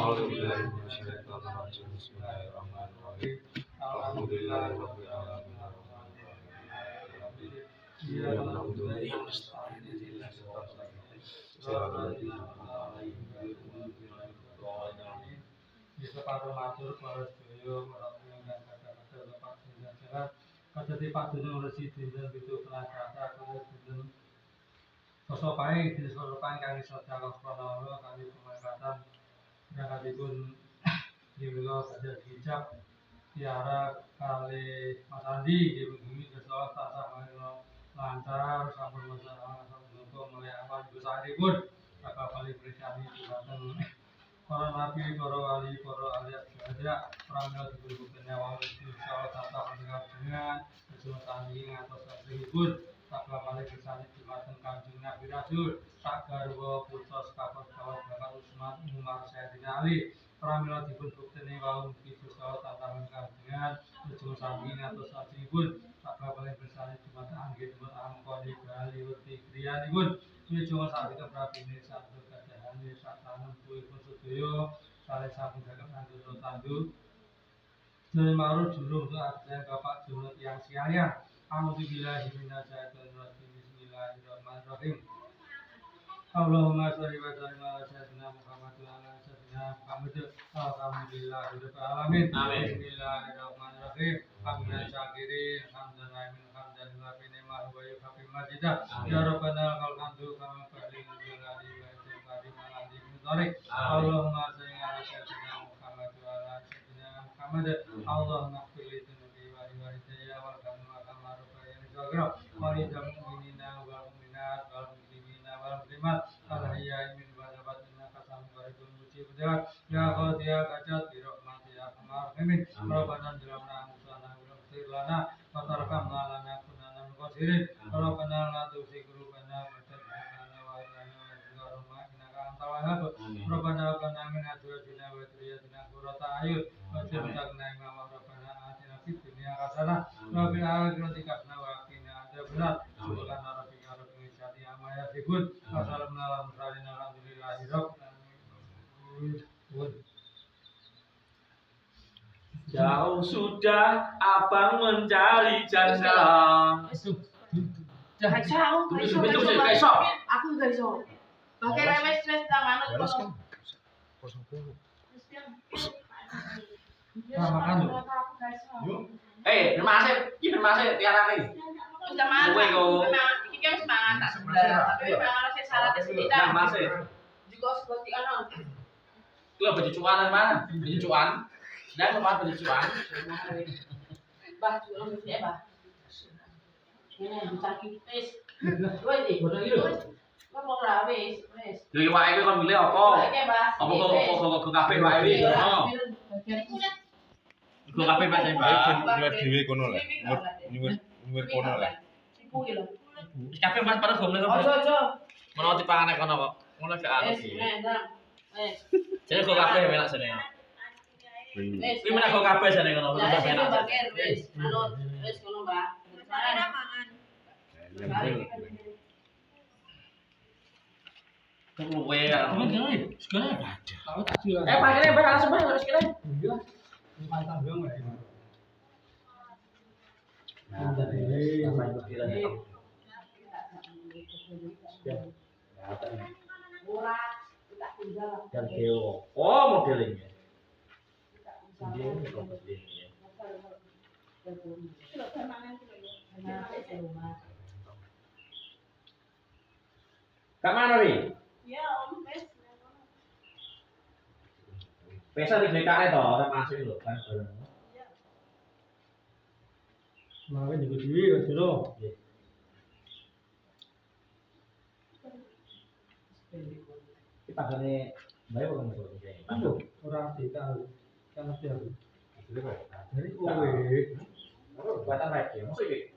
أعوذ بالله من الشيطان الرجيم بسم الله الرحمن الرحيم الحمد لله رب العالمين إياك نعبد وإياك نستعين اهدنا الصراط الذين أنعمت عليهم غير المغضوب عليهم ولا الضالين bisa pada matur para sedaya marang ingkang kadang-kadang lepas jalan kadang padunung resi dinten pitu Pranata kaya dinten Sosok pae jenis soropan kami sedang kronologi kami pemangkatan yang dimulai pada hijab tiara kali Mas Andi di bumi kesal tak sama lancar sampun masalah sampun mulai awal juga hari pun kakak paling bersani datang para nabi para wali para alias ada pramila diberikan nyawa insya Allah dengan semua tanding atau satribun kakak paling bersani datang kanjeng Nabi Rasul sak garwa putra sekapat kawan bakal Utsman Umar Sayyidina Ali pramila dipun bukteni wau mugi Gusti tantangan kagungan ujung sami atus satribun kakak paling bersani dumateng anggih pun angkoni bali wedi griyanipun ujung sami keprabine satu kadahane satanem pun sedaya sare sampun saged ngandhut tandu Jaya marut jurung ke artinya bapak jurung yang siaya Alhamdulillah minasyaitonir rajim bismillahirrahmanirrahim Allahumma sholli wa sallim ala sayyidina Muhammad wa ala sayyidina Muhammad alhamdulillahirabbil alamin bismillahirrahmanirrahim hamdan syakirin hamdan naimin hamdan wa ni'mal wa yukafi majidah ya rabbana lakal hamdu kama fadlil jalali wa ikram aladi mudarik Allahumma sholli ala sayyidina Muhammad wa ala sayyidina Muhammad Allahumma ighfir li dhunubi wa li walidayya wal kama kama rabbayani shaghira wa li mu'minina wal mu'minat wal muslimina wal muslimat al hayya'i min wal innaka samul mujib da'wat ya qadiya kajat bi rahmatika ya arhamar rahimin rabbana zalamna anfusana wa lam taghfir lana wa tarhamna lanakunanna minal khasirin rabbana la tuzigh qulubana ba'da idh hadaytana wa hab lana min ladunka rahmah innaka antal wahhab rabbana hab lana min azwajina wa dhurriyyatina qurrata a'yun waj'alna imama rabbana atina fid dunya hasanah wa fil akhirati hasanah wa qina adzabannar subhana rabbika rabbil izzati amma yasifun wa salamun alal mursalin alhamdulillahi rabbil alamin. Jauh sudah abang mencari janda. Jauh, aku juga iso. Pakai remes stress tangan kalau. Makan lho. Bermasih, iki bermasih tiarane. Udah makan. Iki kan semangat tak sebelah. Tapi memang saya salah sedikit. Masih. Juga seperti ana. Itu baju cuanan mana? Baju cuan. Dan tempat baju cuan. Bah, cuan mesti bah. Ini bisa kitis. Woi, bodoh itu. Kok mau rabis, wes. Jadi wae kuwi kon milih apa? Apa kabeh wae iki. Oh. Go kabeh Pak Mbak. Nyuwun dhewe kono lah. Nyuwun kono lah. Iku iki lho. Wis kabeh Mas pada gomne kok. Ojo. Menawa dipangane kono kok. Ngono gak anu iki. Wes. Jadi go kabeh melak jane. Kuwi menak go kabeh jane ngono. Lah sing bakir wis. Anu wis ngono, Mbak. Ada mangan. Luwe ya. Sekarang ada. Tahu tak sih? Pakene Mbak langsung Mbak harus kene. Iya. Lumayan tambah enggak ya? Oh, modelnya. Kak mana nih? Ya, Om Pes. Pesa di BKE toh, orang masuk lho kan bareng. Malah juga dewi wis lho. Kita gane bae kok ngono iki. Aduh, ora ditahu. Kan mesti aku. Dari kowe. Buatan baik ya, maksud iki.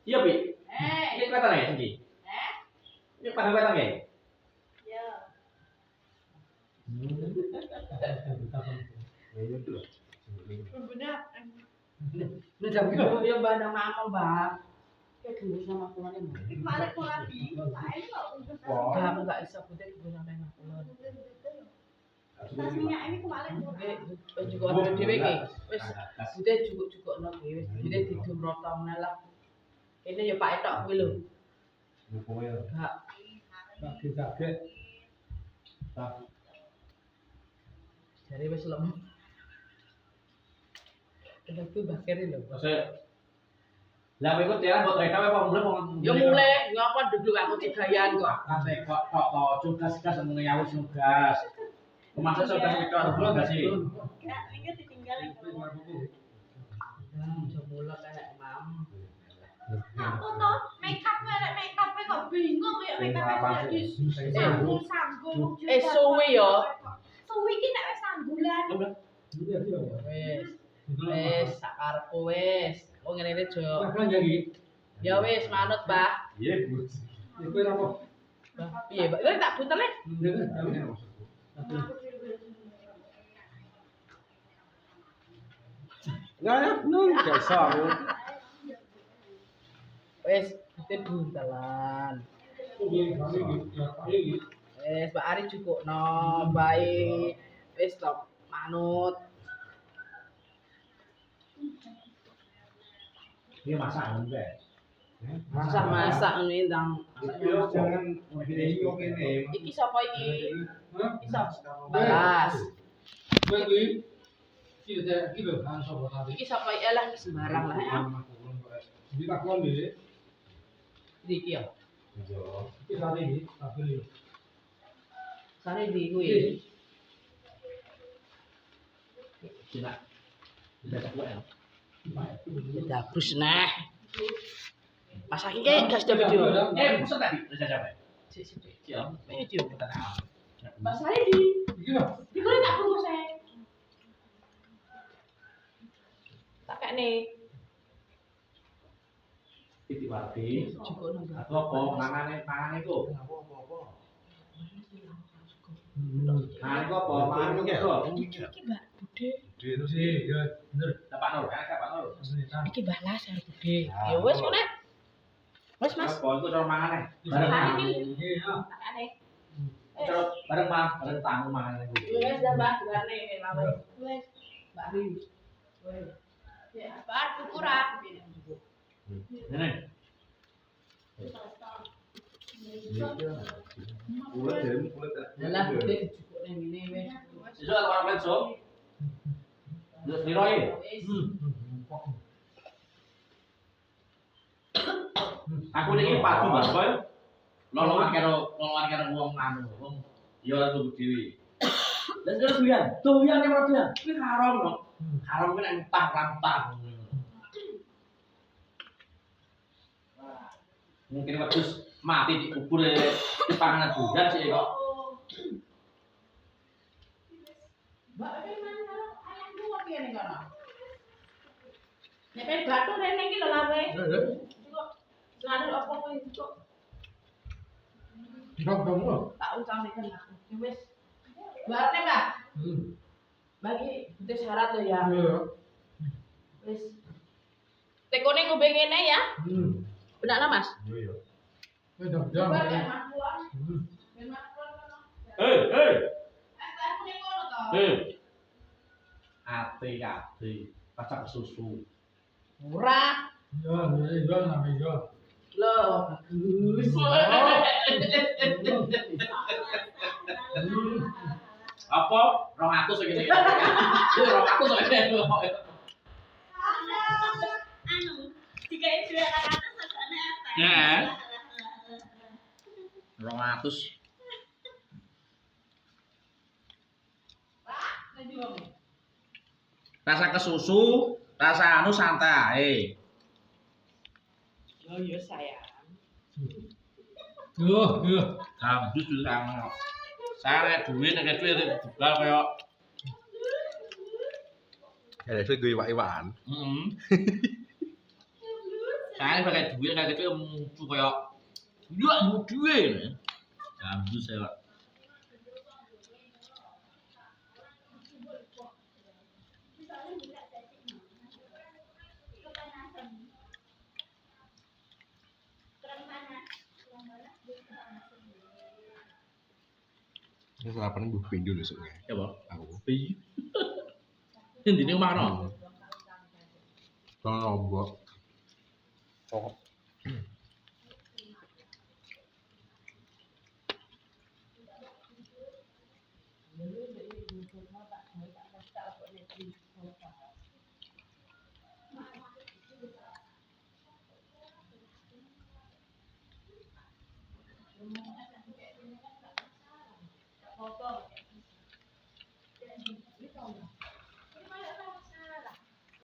Iya, Bi. Ini kelihatan ya, Singgi? Ini pada kelihatan ya? Ya. Benar. Ini jam kilo. Ya bandang mama, Mbak. Kayak dulu sama kulonnya, Mbak. Kemarin aku lagi. Aku nggak bisa putih dulu sama kulon. Tas minyak ini kemarin juga ada dhewe iki. Wis bude cukup-cukupno iki wis bude didumrotong lah. Ini ya Pak Etok kuwi lho. Gak Kaget. jadi wis lem. Itu bakir lho. Lah kowe tiara buat reka apa mulai mau Ya mulai ngapa duduk aku cigayan kok. kate kok tugas mengenyawus tugas. Masa tugas itu harus belum enggak sih? ini ditinggalin. Semula kayak mam. Aku tuh make up kok bingung ya make up wis sanggup. Suwi yo. Suwi ki nek wis sanggulan. Wis sakarepku wis. Oh ngene iki, Jo. Kan jadi. Ya wis manut, Mbah. Iya, Bu. Iku apa? Piye, Mbak? Kowe tak butele. Enggak usah. Wis itu buntelan. Wis Mbak Ari cukupno, baik. Wis to manut. Ini masak enggak? Masak ini ndang. Jangan video ini. Iki sapa iki? Iki sapa? Balas. Iki iki lho kan sapa tadi. Iki sapa iki lah sembarang lah ya. Jadi tak kon dhewe. Iki ya. Iki sare iki, tak beli. Sare di kuwi. Tidak. Tidak kuat ya. Dapus nah. Pas iki gas sudah video. Pusat tadi udah siapa? Sik. Siap. Video. Mas Redi, Iki lho. iku tak bungkus e. Tak kene. Titik warti. Cukup nang. Atau apa? Mangan itu. Mangan itu apa? Mangan itu apa? Iki Mbak Bude. Itu sih, ya bener. Pak Nur, kan Pak Nur. Iki balas harus Bude. Ya wis kok nek. Wis Mas. Apa itu cara mangan Bareng bareng iki. Iya. Tak kene. bareng bareng tamu mangan itu. Wis dah Mbak, garane lawe. Wes, Mbak Ri. Wes. ya apa ukuran. Ini. Kulit jadi kulit. Lah Bude cukup nang ngene wis. Itu ada orang lain so. Terus diroi. Wis. Aku ini padu Mas Boy. Lolongan karo wong anu, wong ya tuku dhewe. Lah terus doyan yang doyan. Kuwi haram lho. Haram kuwi nek entah. Mungkin wedhus mati dikubur di panganan doyan sih kok. Mbak mana ayam dua piye ning kono? Nek pengen batu rene iki lho lawe. Selalu apa kowe kok Kamu. tak utang nek aku. Wis. Barne, Mbak. Bagi itu syarat lo ya. Iya. Wis. Tekone ngombe ngene ya. Benak lah, Mas. Iya. Udah Coba jam. kayak Mas Puan. Ben Mas Puan kono. Hei. Aku ning kono to. Ati pasak susu. Murah. Ya, iya namanya. Loh, bagus. Apa? 200 segini. 200 segini. Anu, dikai dua anak sakjane apa? Ya. 200. Pak, lagi wong. Rasa kesusu, rasa anu santai. Oh iya sayang. Iya. Habis itu sama. Saya duit dijual kayak Ya itu gue iwak-iwakan. saya pakai duit kayak gitu muncul kayak duit. Habis saya. Saya sarapan buh pindu besok ya. Ya, Bang. Aku. Iya. Intine omah no. Kalau lombok. Oh.